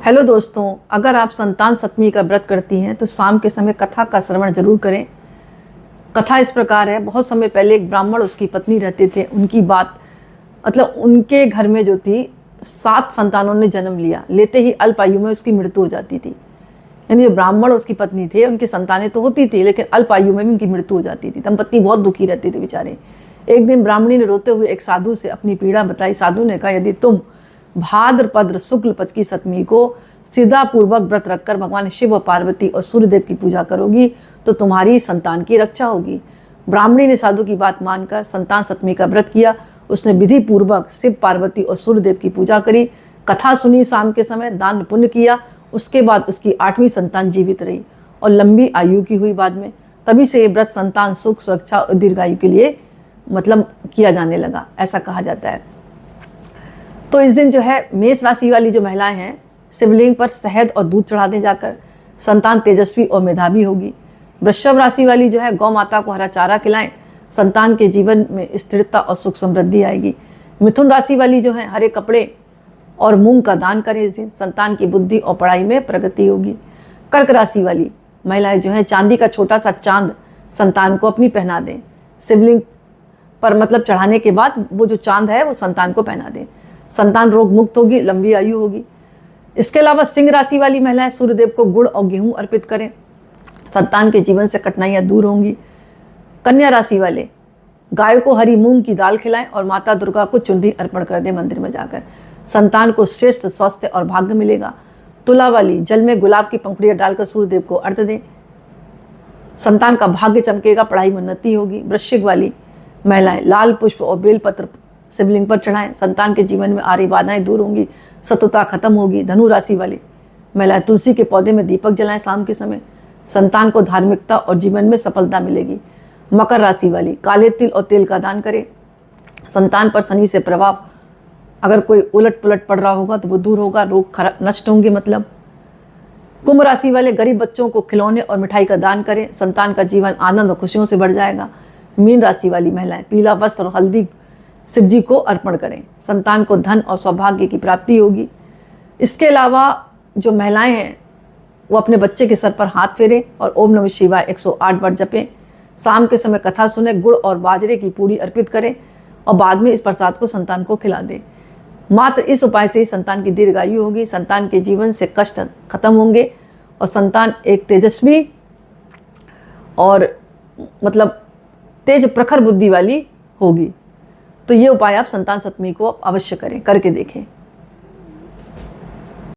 Hello दोस्तों, अगर आप संतान सप्तमी का व्रत करती हैं तो शाम के समय कथा का श्रवण जरूर करें। कथा इस प्रकार है, बहुत समय पहले एक ब्राह्मण उसकी पत्नी रहते थे। उनकी बात मतलब उनके घर में जो थी 7 संतानों ने जन्म लिया, लेते ही अल्प आयु में उसकी मृत्यु हो जाती थी। यानी जो ब्राह्मण उसकी पत्नी थे उनकी संतानें तो होती थी, लेकिन अल्प आयु में भी उनकी मृत्यु हो जाती थी। दंपत्ति बहुत दुखी रहते थे बेचारे। एक दिन ब्राह्मणी ने रोते हुए एक साधु से अपनी पीड़ा बताई। साधु ने कहा, यदि तुम भाद्रपद शुक्ल पक्ष की सप्तमी को श्रद्धा पूर्वक व्रत रखकर भगवान शिव और पार्वती और सूर्यदेव की पूजा करोगी तो तुम्हारी संतान की रक्षा होगी। ब्राह्मणी ने साधु की बात मानकर संतान सप्तमी का व्रत किया। उसने विधि पूर्वक शिव, पार्वती और सूर्यदेव की पूजा करी, कथा सुनी, शाम के समय दान पुण्य किया। उसके बाद उसकी 8वीं संतान जीवित रही और लंबी आयु की हुई बाद में। तभी से ये व्रत संतान सुख, सुरक्षा और दीर्घायु के लिए किया जाने लगा, ऐसा कहा जाता है। तो इस दिन जो है मेष राशि वाली जो महिलाएं हैं, शिवलिंग पर शहद और दूध चढ़ा दें जाकर, संतान तेजस्वी और मेधावी होगी। वृषभ राशि वाली जो है गौ माता को हरा चारा खिलाएं, संतान के जीवन में स्थिरता और सुख समृद्धि आएगी। मिथुन राशि वाली जो है हरे कपड़े और मूंग का दान करें। इस दिन संतान की बुद्धि और पढ़ाई में प्रगति होगी। कर्क राशि वाली महिलाएं जो है चांदी का छोटा सा चांद संतान को अपनी पहना दें। शिवलिंग पर चढ़ाने के बाद वो जो चांद है वो संतान को पहना दें। संतान रोग मुक्त होगी, लंबी आयु होगी। इसके अलावा सिंह राशि वाली महिलाएं सूर्यदेव को गुड़ और गेहूं अर्पित करें, संतान के जीवन से कठिनाइयां दूर होंगी। कन्या राशि वाले गाय को हरी मूंग की दाल खिलाएं और माता दुर्गा को चुनरी अर्पण कर दें मंदिर में जाकर, संतान को श्रेष्ठ स्वास्थ्य और भाग्य मिलेगा। तुला वाली जल में गुलाब की पंखुड़ियां डालकर सूर्यदेव को अर्घ्य दें, संतान का भाग्य चमकेगा, पढ़ाई में उन्नति होगी। वृश्चिक वाली महिलाएं लाल पुष्प और बेलपत्र शिवलिंग पर चढ़ाएं, संतान के जीवन में आ रही बाधाएं दूर होंगी, शत्रुता खत्म होगी। धनु राशि वाली महिलाएं तुलसी के पौधे में दीपक जलाएं शाम के समय, संतान को धार्मिकता और जीवन में सफलता मिलेगी। मकर राशि वाली काले तिल और तेल का दान करें, संतान पर शनि से प्रभाव अगर कोई उलट पुलट पड़ रहा होगा तो वो दूर होगा, रोग नष्ट होंगे। कुंभ राशि वाले गरीब बच्चों को खिलौने और मिठाई का दान करें, संतान का जीवन आनंद और खुशियों से बढ़ जाएगा। मीन राशि वाली महिलाएं पीला वस्त्र और हल्दी शिव जी को अर्पण करें, संतान को धन और सौभाग्य की प्राप्ति होगी। इसके अलावा जो महिलाएं हैं वो अपने बच्चे के सर पर हाथ फेरें और ओम नमः शिवाय 108 बार जपें। शाम के समय कथा सुने, गुड़ और बाजरे की पूड़ी अर्पित करें और बाद में इस प्रसाद को संतान को खिला दें। मात्र इस उपाय से ही संतान की दीर्घायु होगी, संतान के जीवन से कष्ट खत्म होंगे और संतान एक तेजस्वी और तेज प्रखर बुद्धि वाली होगी। तो ये उपाय आप संतान सप्तमी को अवश्य करें, करके देखें।